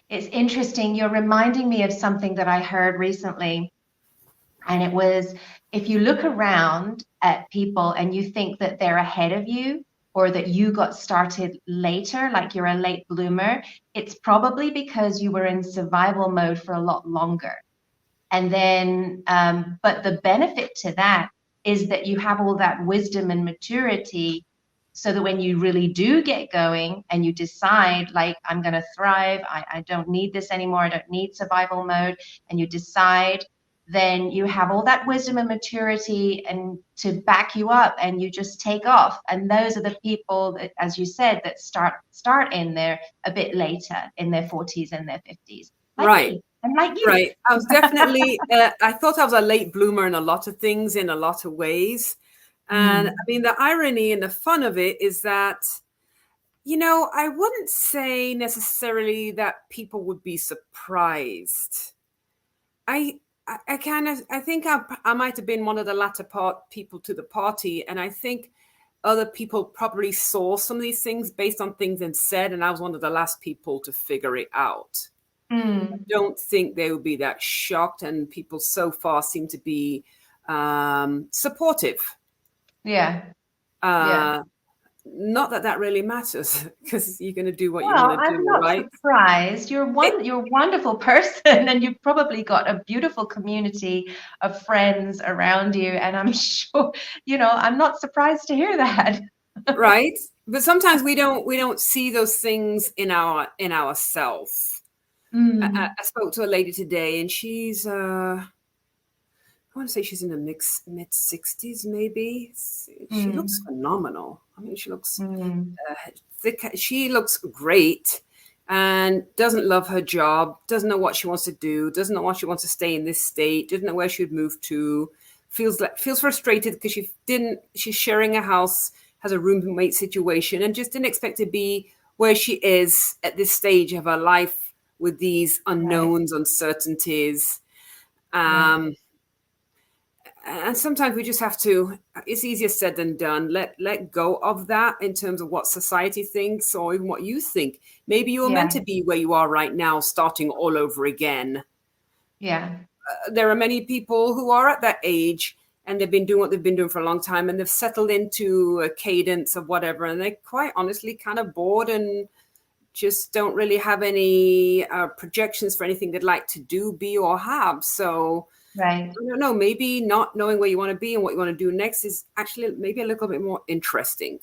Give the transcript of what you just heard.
It's interesting. You're reminding me of something that I heard recently. And it was, if you look around at people and you think that they're ahead of you or that you got started later, like you're a late bloomer, it's probably because you were in survival mode for a lot longer. And then, but the benefit to that is that you have all that wisdom and maturity so that when you really do get going and you decide, like, I'm going to thrive, I don't need this anymore, I don't need survival mode, and you decide, then you have all that wisdom and maturity and to back you up, and you just take off. And those are the people that, as you said, that start in there a bit later, in their 40s and their 50s, like Right. me. I'm like you. Right. I was definitely, I thought I was a late bloomer in a lot of things, in a lot of ways. And I mean, the irony and the fun of it is that, I wouldn't say necessarily that people would be surprised. I think I might have been one of the latter part people to the party. And I think other people probably saw some of these things based on things and said, and I was one of the last people to figure it out. I don't think they would be that shocked, and people so far seem to be supportive. Yeah. Not that really matters, because you're going to do what you Well, want to I'm do, not right? surprised. You're a wonderful person, and you've probably got a beautiful community of friends around you. And I'm sure, I'm not surprised to hear that. Right. But sometimes we don't see those things in ourselves. I spoke to a lady today, and she's I want to say she's in the mid 60s, maybe. She looks phenomenal. I mean, she looks thick. She looks great, and doesn't love her job, doesn't know what she wants to do, doesn't know why she wants to stay in this state, doesn't know where she would move to, feels frustrated because she's sharing a house, has a roommate situation, and just didn't expect to be where she is at this stage of her life with these unknowns, uncertainties. And sometimes we just have to, it's easier said than done, let go of that in terms of what society thinks or even what you think. Maybe you're meant to be where you are right now, starting all over again. There are many people who are at that age, and they've been doing what they've been doing for a long time, and they've settled into a cadence of whatever, and they're quite honestly kind of bored and just don't really have any projections for anything they'd like to do, be, or have. So I don't know, maybe not knowing where you want to be and what you want to do next is actually maybe a little bit more interesting.